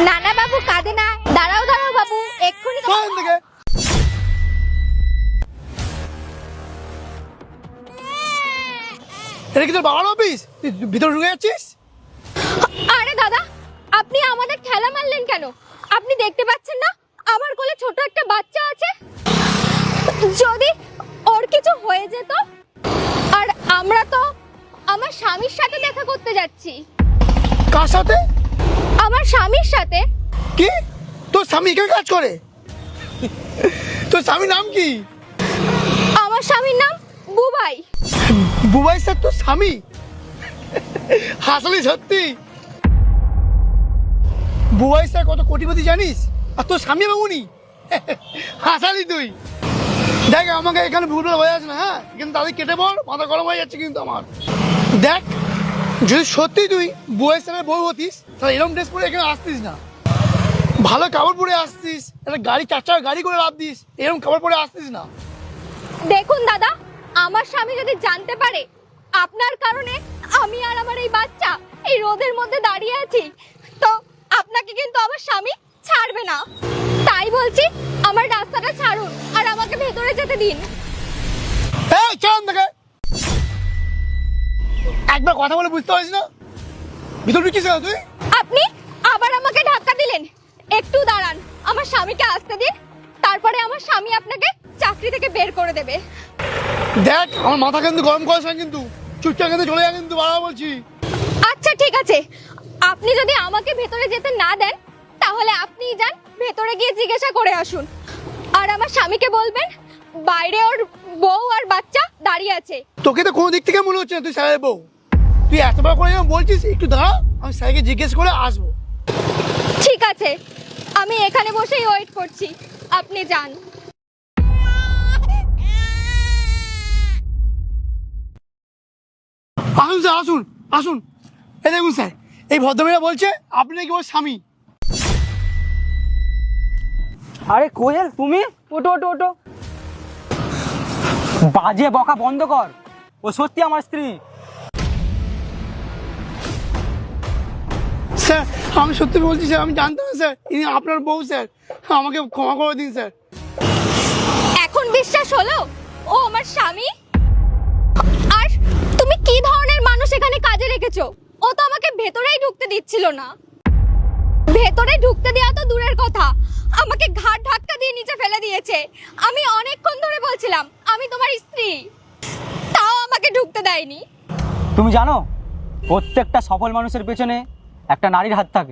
নানা বাবু কাঁদে না, দাঁড়াও দাঁড়াও বাবু, এক্ষুনি এটা কি তোর বাবার অফিস? তুই ভিতরে ঢুকে যাচ্ছিস? আরে দাদা, আপনি আমাদের ঠেলা মারলেন কেন? আপনি দেখতে পাচ্ছেন না আমার কোলে ছোট একটা বাচ্চা আছে? যদি ওর কিছু হয়ে যেত, আর আমরা তো আমার স্বামীর সাথে দেখা করতে যাচ্ছি। কার সাথে? আমার স্বামীর সাথে। কি? তোর স্বামী এখানে কাজ করে? তোর স্বামীর নাম কি? আমার স্বামীর নাম বুবাই। বুবাই স্যার তোর স্বামী? হাসলি সত্যি? বুবাই স্যার কত কোটিপতি জানিস? আর তোর স্বামী বাবুনি? হাসালি তুই? দেখ আমাকে এখানে ভুলভাল হয়ে আছে না, হ্যাঁ? কিন্তু তাদের কেটে বল, মাথা গরম হয়ে যাচ্ছে কিন্তু আমার। দেখ, যদি সত্যি তুই বুবাই স্যারের বউ হতিস তাহলে এরকম ড্রেস পরে এখানে আসতিস না। ভালো কাপড় পরে আসতিস, একটা গাড়ি 4 চাকা গাড়ি করে লাভ দিস, এরকম কাপড় পরে আসতিস না। দেখুন দাদা, আমার স্বামী যদি জানতে পারে আপনার কারণে আমি আর আমার এই বাচ্চা এই রোদের মধ্যে দাঁড়িয়ে আছি, তো আপনাকে কিন্তু আমার স্বামী ছাড়বে না। তাই বলছি, আমার রাস্তাটা ছাড়ুন আর আমাকে ভেতরে যেতে দিন। এই চল দেখে, একবার কথা বলে বুঝতে পারিস না? ভিতর ঢুকিস না তুই? আপনি আবার আমাকে ধাক্কা দিলেন। একটু দাঁড়ান, আমার স্বামীকে আসতে দিন, তারপরে আমার স্বামী আপনাকে চাকরি থেকে বের করে দেবে। দেখ আমার মাথা কিন্তু গরম করিস না কিন্তু, চুপচাপ কিন্তু চলে যা কিন্তু, বারবার বলছি। আচ্ছা ঠিক আছে, আপনি যদি আমাকে ভেতরে যেতে না দেন তাহলে আপনিই যান, ভেতরে গিয়ে জিজ্ঞাসা করে আসুন। আর আমার স্বামীকে বলবেন বাইরে ওর বউ আর বাচ্চা দাঁড়িয়ে আছে। তোকে তো কোনো দিক থেকে মনে হচ্ছে না তুই স্যারের বউ। তুই এতবার করে যখন বলছিস একটু দাঁড়া, আমি স্যারকে জিজ্ঞেস করে আসবো। ঠিক আছে, আমি এখানে বসেই ওয়েট করছি, আপনি যান। আসুন স্যার, আসুন আসুন। এই দেখুন স্যার, এই ভদ্রমহিলা বলছে আপনি নাকি ওর স্বামী। আরে কোয়েল, তুমি ওটো ওটো ওটো, বাজে বকা বন্ধ কর। ও সত্যি আমার স্ত্রী। স্যার আমি সত্যি বলছি স্যার, আমি জানতাম না স্যার ইনি আপনার বউ স্যার, আমাকে ক্ষমা করে দিন স্যার। এখন বিশ্বাস হলো ও আমার স্বামী? আর তুমি কি ধরনের মানুষ এখানে কাজে রেখেছো? ও তো আমাকে ভেতরেই ঢুকতে দিচ্ছিল না। ভেতরে ঢুকতে দেওয়া তো দূরের কথা, আমাকে ঘাট ধাক্কা দিয়ে নিচে ফেলে দিয়েছে। আমি অনেকক্ষণ ধরে বলছিলাম আমি তোমার স্ত্রী, তাও আমাকে ঢুকতে দেয়নি। তুমি জানো, প্রত্যেকটা সফল মানুষের পেছনে একটা নারীর হাত থাকে।